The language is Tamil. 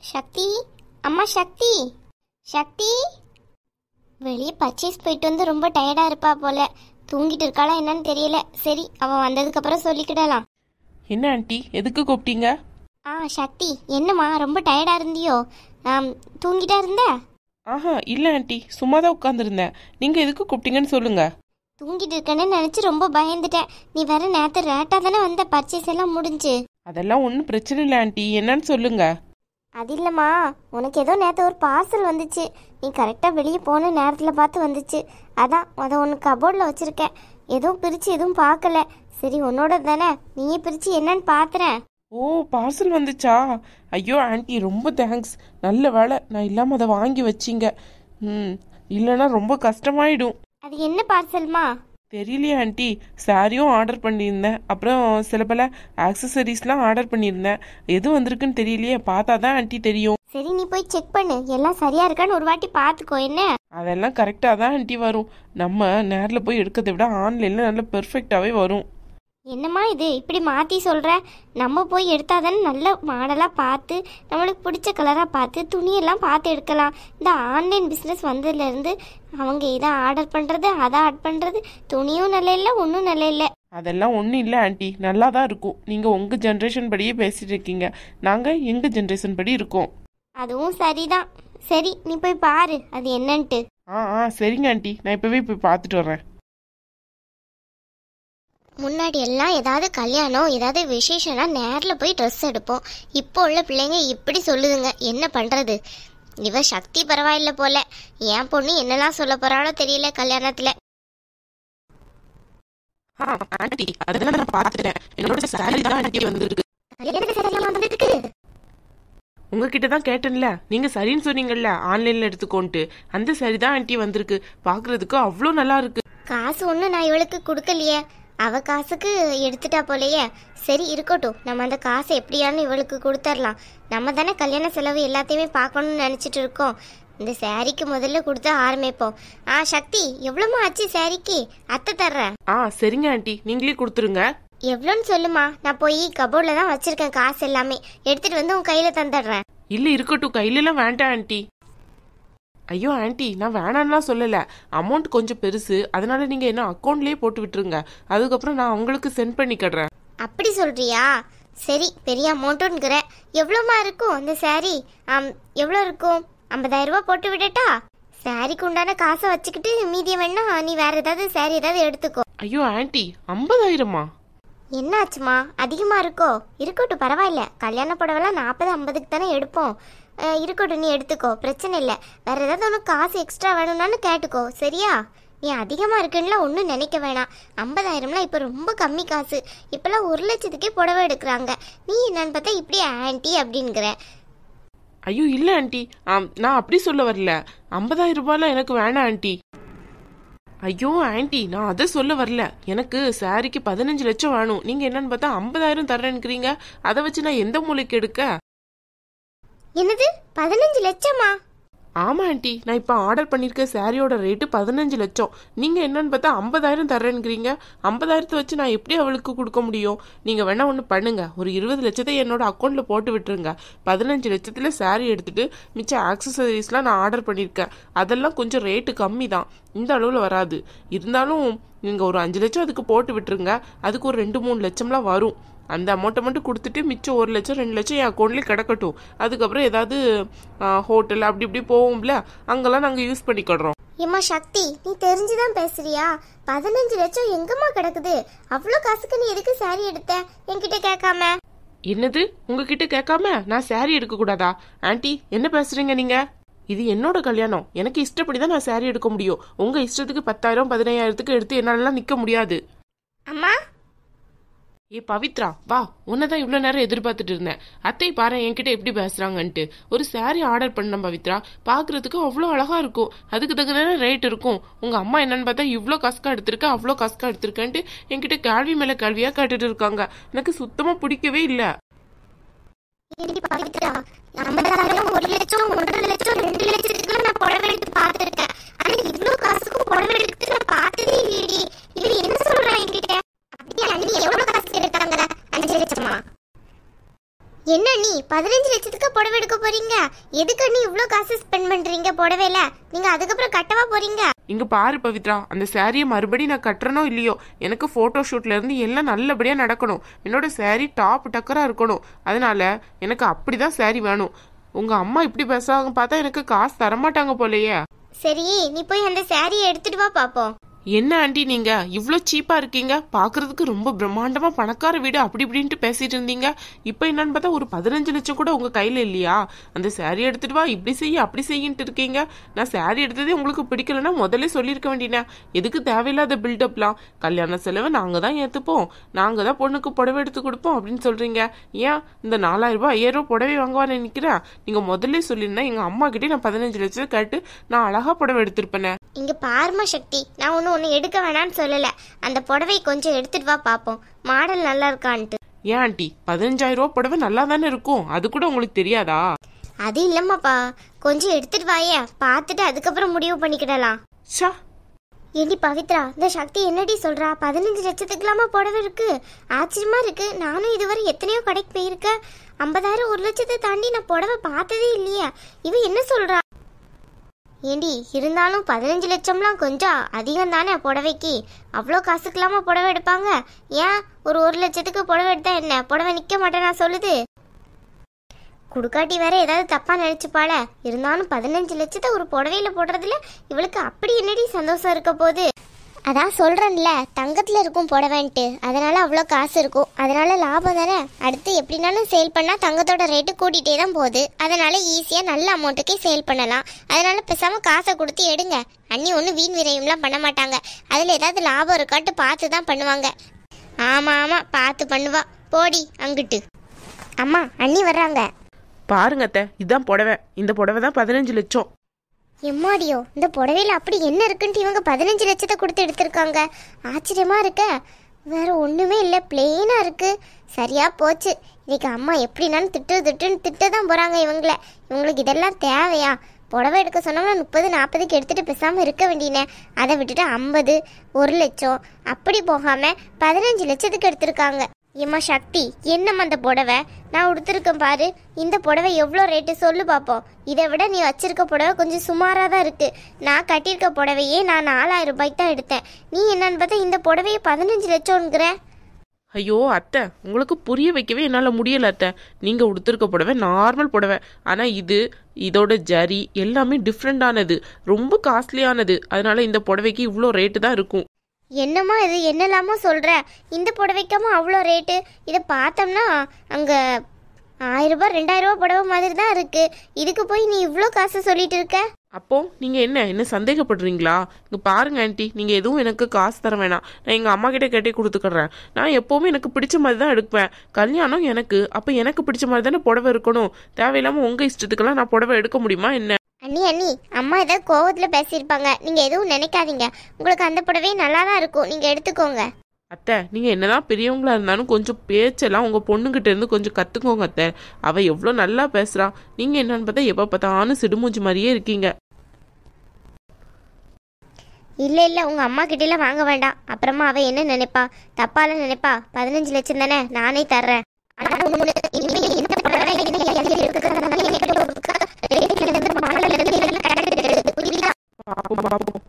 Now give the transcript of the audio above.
சக்தி, அம்மா சக்தி, சக்தி. வெளியே பர்ச்சேஸ் போயிட்டு வந்து ரொம்ப டயர்டா இருப்பா போல. தூங்கிட்டு இருக்காளா என்னன்னு தெரியல. சரி, அவ வந்ததுக்கு அப்புறம் சொல்லிக்கிடலாம். என்ன ஆண்டி, எதுக்கு கூப்பிட்டீங்க? சக்தி, என்னம்மா ரொம்ப டயர்டா இருந்தியோ? தூங்கிட்டா இருந்த? ஆஹா இல்ல ஆண்டி, சும்மா தான் உட்காந்துருந்தேன். நீங்க எதுக்கு கூப்பிட்டீங்கன்னு சொல்லுங்க. தூங்கிட்டு இருக்கேன்னு நினைச்சு ரொம்ப பயந்துட்டேன். நீ வேற நேத்து ரேட்டா தானே வந்த, பர்ச்சேஸ் எல்லாம் முடிஞ்சு. அதெல்லாம் ஒன்றும் பிரச்சனை இல்லை ஆண்டி, என்னன்னு சொல்லுங்க. அது இல்லம்மா, உனக்கு ஏதோ நேற்று ஒரு பார்சல் வந்துச்சு. நீ கரெக்டாக வெளியே போன நேரத்தில் பார்த்து வந்துச்சு. அதான் அதை ஒன்று கபோர்டில் வச்சுருக்கேன். எதுவும் பிரித்து எதுவும் பார்க்கல. சரி, உன்னோட தானே, நீயே பிரித்து என்னன்னு பார்த்துறேன். ஓ, பார்சல் வந்துச்சா? ஐயோ ஆண்டி, ரொம்ப தேங்க்ஸ். நல்ல வேலை நான் இல்லாமல் அதை வாங்கி வச்சிங்க. இல்லைன்னா ரொம்ப கஷ்டமாயிடும். அது என்ன பார்சல்மா? தெரியலையே ஆண்டி. சாரியும் ஆர்டர் பண்ணியிருந்தேன், அப்புறம் சில பல ஆக்சசரிஸ்லாம் ஆர்டர் பண்ணியிருந்தேன். எது வந்திருக்குன்னு தெரியலையே, பார்த்தா தான் ஆண்டி தெரியும். சரி, நீ போய் செக் பண்ணு, எல்லாம் சரியா இருக்கான்னு ஒரு வாட்டி பார்த்துக்கோ. என்ன? அதெல்லாம் கரெக்டாக தான் ஆண்டி வரும். நம்ம நேரில் போய் எடுக்கிறத விட ஆன்லைனில் நல்லா பெர்ஃபெக்டாகவே வரும். என்னம்மா இது இப்படி மாற்றி சொல்கிற? நம்ம போய் எடுத்தால் தானே நல்ல மாடலாக பார்த்து நம்மளுக்கு பிடிச்ச கலராக பார்த்து துணியெல்லாம் பார்த்து எடுக்கலாம். இந்த ஆன்லைன் பிஸ்னஸ் வந்ததுலேருந்து அவங்க இதை ஆர்டர் பண்ணுறது, அதை ஆட் பண்ணுறது, துணியும் நல்ல இல்லை, ஒன்றும் நல்ல இல்லை. அதெல்லாம் ஒன்றும் இல்லை ஆண்டி, நல்லா தான் இருக்கும். நீங்கள் உங்கள் ஜென்ரேஷன் படியே பேசிட்டு இருக்கீங்க, நாங்கள் எங்கள் ஜென்ரேஷன் படி இருக்கோம். அதுவும் சரிதான். சரி, நீ போய் பாரு அது என்னன்ட்டு. சரிங்க ஆண்டி, நான் இப்போவே போய் பார்த்துட்டு வரேன். முன்னாடி எல்லாம் ஏதாவது கல்யாணம் ஏதாவது விசேஷம்னா நேரில் போய் ட்ரெஸ் எடுப்போம். இப்போ உள்ள பிள்ளைங்க இப்படி சொல்லுதுங்க, என்ன பண்ணுறது? இவ சக்தி பரவாயில்ல போல. என் பொண்ணு என்னெல்லாம் சொல்ல போறாளோ தெரியல கல்யாணத்தில். ஆண்டி, அதெல்லாம் நான் பார்த்துட்டேன். என்னோட சாரி தான் ஆண்டி வந்திருக்கு. உங்ககிட்ட தான் கேட்டேன்ல, நீங்க சரின்னு சொன்னீங்கல்ல ஆன்லைன்ல எடுத்துக்கோன்ட்டு. அந்த சாரி தான் ஆண்டி வந்திருக்கு. பாக்குறதுக்கு அவ்வளோ நல்லா இருக்கு. காசு ஒன்றும் நான் இவளுக்கு கொடுக்கலையே, அவ காசுக்கு எடுத்துட்டா போலையே. சரி இருக்கட்டும், நம்ம அந்த காசை எப்படியானு இவளுக்கு கொடுத்துடலாம். நம்ம தானே கல்யாண செலவு எல்லாத்தையுமே பார்க்கணும்னு நினச்சிட்டு இருக்கோம். இந்த சாரிக்கு முதல்ல கொடுத்து ஆரம்பிப்போம். சக்தி, எவ்வளோமா ஆச்சு சாரிக்கு? அத்தை தர்றேன். சரிங்க ஆண்டி, நீங்களே கொடுத்துருங்க. எவ்வளோன்னு சொல்லுமா, நான் போய் கபோர்டில் தான் வச்சிருக்கேன். காசு எல்லாமே எடுத்துட்டு வந்து உன் கையில தந்துடுறேன். இல்ல இருக்கட்டும், கையிலலாம் வேண்டாம் ஆண்டி. ஐயோ ஆண்டி, நான் வேணான்லாம் சொல்லலை. அமௌண்ட் கொஞ்சம் பெருசு, அதனால நீங்கள் என்ன அக்கௌண்ட்லேயே போட்டு விட்டுருங்க. அதுக்கப்புறம் நான் உங்களுக்கு சென்ட் பண்ணிக்கிறேன். அப்படி சொல்றியா? சரி, பெரிய அமௌண்ட்டுங்கிற. எவ்வளோமா இருக்கும் அந்த சாரி? எவ்வளோ இருக்கும்? 50,000 ரூபா போட்டு விடட்டா? சாரிக்கு உண்டான காசை வச்சுக்கிட்டு மீதியம் வேணா நீ வேற ஏதாவது சாரி ஏதாவது எடுத்துக்கோ. ஐயோ ஆண்டி, 50,000மா? என்னாச்சுமா, அதிகமாக இருக்கோ? இருக்கட்டும், பரவாயில்ல. கல்யாண புடவைலாம் 40-50க்கு தானே எடுப்போம். இருக்கட்டும், நீ எடுத்துக்கோ, பிரச்சனை இல்லை. வேற ஏதாவது உனக்கு காசு எக்ஸ்ட்ரா வேணும்னாலும் கேட்டுக்கோ, சரியா? நீ அதிகமாக இருக்குன்னா ஒன்றும் நினைக்க வேணாம். 50,000லாம் இப்போ ரொம்ப கம்மி காசு. இப்போல்லாம் 1,00,000த்துக்கே புடவை எடுக்கிறாங்க. நீ என்னன்னு பார்த்தா இப்படி ஆன்ட்டி அப்படிங்கிற. ஐயோ இல்லை ஆண்டி, நான் அப்படி சொல்ல வரல. 50,000 ரூபாய்லாம் எனக்கு வேணாம் ஆண்டி. ஐயோ ஆண்டி, நான் அதை சொல்ல வரல. எனக்கு சாரிக்கு 15 லட்சம் வேணும். நீங்கள் என்னன்னு பார்த்தா 50,000 தர்றேன்னுக்கிறீங்க. அதை வச்சு நான் எந்த மூலைக்கு எடுக்க? என்னது, 15 லட்சமா? ஆமா ஆண்டி, நான் இப்போ ஆர்டர் பண்ணியிருக்க சாரியோட ரேட்டு 15 லட்சம். நீங்கள் என்னன்னு பார்த்தா 50,000 தர்றேன்னுக்கிறீங்க. 50,000 வச்சு நான் எப்படி அவளுக்கு கொடுக்க முடியும்? நீங்கள் வேணா ஒன்று பண்ணுங்க, ஒரு 20 லட்சத்தை என்னோட அக்கௌண்ட்டில் போட்டு விட்டுருங்க. 15 லட்சத்தில் சாரி எடுத்துட்டு மிச்ச ஆக்சசரிஸ்லாம் நான் ஆர்டர் பண்ணியிருக்கேன். அதெல்லாம் கொஞ்சம் ரேட்டு கம்மி தான், இந்த அளவில் வராது. இருந்தாலும் நீங்கள் ஒரு 5 லட்சம் அதுக்கு போட்டு விட்டுருங்க. அதுக்கு ஒரு 2-3 லட்சம்லாம் வரும். அந்த அமௌண்ட்டை மட்டும் கொடுத்துட்டு மிச்சம் 1 லட்சம் 2 லட்சம் என் அக்கௌண்ட்லேயே கிடக்கட்டும். அதுக்கப்புறம் ஏதாவது ஹோட்டல் அப்படி இப்படி போவோம்ல, அங்கெல்லாம் நாங்கள் யூஸ் பண்ணிக்கிடுறோம். ஏம்மா சக்தி, நீ தெரிஞ்சுதான் பேசுறியா? 15 லட்சம் எங்கம்மா கிடக்குது? அவ்வளோ காசுக்கு நீ எதுக்கு சாரி எடுத்த என்கிட்ட கேட்காம? என்னது, உங்ககிட்ட கேட்காம நான் சாரி எடுக்க கூடாதா? ஆண்டி, என்ன பேசுறீங்க நீங்க? இது என்னோட கல்யாணம், எனக்கு இஷ்டப்படி தான் நான் சாரி எடுக்க முடியும். உங்க இஷ்டத்துக்கு 10,000 15,000த்துக்கு எடுத்து என்னாலலாம் நிக்க முடியாது. அம்மா, ஏ பவித்ரா, வா. உன்னதான் இவ்வளோ நேரம் எதிர்பார்த்துட்டு இருந்தேன். அத்தை பாரு என்கிட்ட எப்படி பேசுறாங்கன்ட்டு. ஒரு சாரி ஆர்டர் பண்ண பவித்ரா, பாக்குறதுக்கு அவ்வளோ அழகா இருக்கும். அதுக்கு தகுந்த ரேட் இருக்கும். உங்க அம்மா என்னன்னு பார்த்தா இவ்வளோ காசுக்கா எடுத்திருக்க, அவ்வளோ காசுக்கா எடுத்திருக்கேன்ட்டு என்கிட்ட கேள்வி மேல கேள்வியா கேட்டுட்டு இருக்காங்க. எனக்கு சுத்தமா பிடிக்கவே இல்லை. 1 லட்சம் 1.5 லட்சம் 2 லட்சத்துக்கு நான் புடவை எடுத்து பார்த்துருக்கேன். ஆனா இவ்வளோ காசுக்கு புடவை எடுத்து நான் பார்த்ததே இல்லையே. இவர் என்ன சொல்றாங்க என்கிட்ட? அப்படியே எவ்வளோ காசு எடுத்தாங்க? 5 லட்சமா? என்ன நீ 15 லட்சத்துக்கு புடவை எடுக்க போறீங்க? எதுக்கு நீ இவ்ளோ காசு ஸ்பெண்ட் பண்றீங்க புடவையில? நீங்க அதுக்கப்புறம் கட்டவா போறீங்க? இங்க பாரு பவித்ரா, அந்த சாரியை மறுபடியும் நான் கட்டுறனோ இல்லையோ, எனக்கு போட்டோ ஷூட்ல இருந்து எல்லாம் நல்லபடியா நடக்கணும். என்னோட சாரி டாப் டக்கரா இருக்கணும். அதனால எனக்கு அப்படிதான் சாரி வேணும். உங்க அம்மா இப்படி பேசுறாங்க பார்த்தா எனக்கு காசு தரமாட்டாங்க போலயே. சரி, நீ போய் அந்த சாரியை எடுத்துட்டு வா பாப்போம். என்ன ஆண்டி நீங்க இவ்ளோ சீப்பா இருக்கீங்க? பாக்குறதுக்கு ரொம்ப பிரம்மாண்டமா பணக்கார வீடு அப்படி இப்படின்ட்டு பேசிட்டு இருந்தீங்க. இப்ப என்னன்னு பார்த்தா ஒரு 15 லட்சம் கூட உங்க கையில இல்லையா? அந்த சாரி எடுத்துட்டு வா, இப்படி செய்ய அப்படி செய்யின்ட்டு இருக்கீங்க. நான் சாரி எடுத்ததே உங்களுக்கு பிடிக்கலன்னா முதல்ல சொல்லியிருக்க வேண்டியனே. எதுக்கு தேவையில்லாத பில்டப்லாம்? கல்யாண செலவை நாங்க தான் ஏத்துப்போம், நாங்க தான் பொண்ணுக்கு புடவை எடுத்து கொடுப்போம் அப்படின்னு சொல்றீங்க. ஏன் இந்த 4000 ரூபாய் 5000 ரூபாய் புடவை வாங்குவான்னு நினைக்கிறேன். நீங்க முதல்ல சொல்லிருந்தா எங்க அம்மா கிட்டே நான் 15 லட்சம் கேட்டு நான் அழகா புடவை எடுத்திருப்பேனே. இங்க பார்மா சக்தி, நான் ஒன்னு எடுக்க வேணான்னு சொல்லல. அந்த புடவை கொஞ்சம் எடுத்துட்டு வா பாப்போம், மாடல் நல்லா இருக்கான்ட்டு. ஏன் ஆண்டி, 15000 ரூபாய் புடவை நல்லா தானே இருக்கும், அது கூட உங்களுக்கு தெரியாதா? அது இல்லம்மாப்பா, கொஞ்சம் எடுத்துட்டு வாயே, பார்த்துட்டு அதுக்கப்புறம் முடிவு பண்ணிக்கிடலாம். ச்சா, ஏண்டி பவித்ரா, இந்த சக்தி என்னடி சொல்றா? 15 லட்சத்துக்குலாமா புடவை இருக்கு? ஆச்சரியமா இருக்கு. நானும் இதுவரை எத்தனையோ கடைக்கு போயிருக்கேன். 50,000 1 லட்சத்தை தாண்டி நான் புடவை பார்த்ததே இல்லையா? இவ என்ன சொல்றா? ஏண்டி இருந்தாலும் 15 லட்சம்லாம் கொஞ்சம் அதிகம் தானே புடவைக்கு? அவ்வளோ காசுக்கெல்லாமா புடவை எடுப்பாங்க? ஏன் ஒரு 1 லட்சத்துக்கு புடவை எடுத்தா என்ன, புடவை நிற்க மாட்டேனா சொல்லுது? குடுக்காட்டி வேற ஏதாவது தப்பா நினைச்சுப்பாள. இருந்தாலும் 15 லட்சத்தை ஒரு புடவையில போடுறதுல இவளுக்கு அப்படி என்னடி சந்தோஷம் இருக்க போகுது? அதான் சொல்றேன்ல, தங்கத்துல இருக்கும் புடவைன்ட்டு, அதனால அவ்வளோ காசு இருக்கும், அதனால லாபம் தானே. அடுத்து எப்படினாலும் சேல் பண்ணா தங்கத்தோட ரேட்டு கூட்டிகிட்டே தான் போகுது, அதனால ஈஸியா நல்ல அமௌண்ட்டுக்கே சேல் பண்ணலாம். அதனால பேசாம காசை கொடுத்து எடுங்க. அண்ணி ஒன்றும் வீண் விரயம்லாம் பண்ண மாட்டாங்க, அதுல ஏதாவது லாபம் இருக்காட்டு பார்த்து தான் பண்ணுவாங்க. ஆமா ஆமா, பார்த்து பண்ணுவா. போடி அங்கிட்டு. அம்மா, அண்ணி வர்றாங்க. பாருங்க அத்தை, இதான் புடவை. இந்த புடவை தான் 15 லட்சம். எம்மாடியோ, இந்த புடவையில அப்படி என்ன இருக்குன்ட்டு இவங்க 15 லட்சத்தை கொடுத்து எடுத்திருக்காங்க. ஆச்சரியமா இருக்க. வேற ஒண்ணுமே இல்லை, பிளெயினா இருக்கு. சரியா போச்சு. இன்னைக்கு அம்மா எப்படினாலும் திட்டுன்னு திட்ட தான் போறாங்க இவங்கள. இவங்களுக்கு இதெல்லாம் தேவையா? புடவை எடுக்க சொன்னோம்னா 30-40க்கு எடுத்துட்டு பேசாம இருக்க வேண்டியனே. அதை விட்டுட்டு 50, 1 லட்சம் அப்படி போகாம 15 லட்சத்துக்கு எடுத்திருக்காங்க. ஏம்மா சக்தி, என்னம்மா அந்த புடவை? நான் உடுத்திருக்கேன் பாரு. இந்த புடவை எவ்வளோ ரேட்டு சொல்லு பார்ப்போம். இதை விட நீ வச்சிருக்க புடவை கொஞ்சம் சுமாராக தான் இருக்கு. நான் கட்டியிருக்க புடவையே நான் 4000 ரூபாய்க்கு தான் எடுத்தேன். நீ என்னன்னு பார்த்தா இந்த புடவையை 15 லட்சம்ங்கிற. ஐயோ அத்தை, உங்களுக்கு புரிய வைக்கவே என்னால் முடியல அத்தை. நீங்கள் உடுத்திருக்க புடவை நார்மல் புடவை, ஆனால் இதோட ஜரி எல்லாமே டிஃப்ரெண்டானது, ரொம்ப காஸ்ட்லியானது. அதனால இந்த புடவைக்கு இவ்வளோ ரேட்டு தான் இருக்கும். என்னம்மா இது, என்னெல்லாமோ சொல்ற? இந்த புடவைக்காம அவ்வளோ ரேட்டு? இதை பார்த்தோம்னா அங்கே 1000 ரூபாய் 2000 ரூபாய் புடவை மாதிரி தான் இருக்கு. இதுக்கு போய் நீ இவ்வளோ காசு சொல்லிட்டு இருக்க? அப்போ நீங்க என்ன சந்தேகப்படுறீங்களா? இங்க பாருங்க ஆண்டி, நீங்க எதுவும் எனக்கு காசு தர வேணாம். நான் எங்க அம்மா கிட்ட கேட்டே கொடுத்துக்கிறேன். நான் எப்பவுமே எனக்கு பிடிச்ச மாதிரி தான் எடுப்பேன். கல்யாணம் எனக்கு, அப்ப எனக்கு பிடிச்ச மாதிரி தானே புடவை இருக்கணும். தேவையில்லாம உங்க இஷ்டத்துக்கெல்லாம் நான் புடவை எடுக்க முடியுமா என்ன? அண்ணி, அம்மா ஏதாவது கோவத்துல பேசியிருப்பாங்க, நீங்க எதுவும் நினைக்காதீங்க. உங்களுக்கு அந்த புடவை நல்லா தான் இருக்கும், நீங்க எடுத்துக்கோங்க. அத்தை, நீங்க என்னதான் பெரியவங்களா இருந்தாலும் கொஞ்சம் பேச்செல்லாம் உங்க பொண்ணுகிட்ட இருந்து கொஞ்சம் கத்துக்கோங்க அத்தை. அவ எவ்வளவு நல்லா பேசுறா. நீங்க என்னன்னு பார்த்தா எப்ப பார்த்தாலும் சிடுமூஞ்சி மாதிரியே இருக்கீங்க. இல்ல உங்க அம்மா கிட்ட வாங்க வேண்டாம். அப்புறமா அவ என்ன நினைப்பா? தப்பால நினைப்பா. 15 லட்சம் தானே, நானே தர்றேன். பாப்போம்.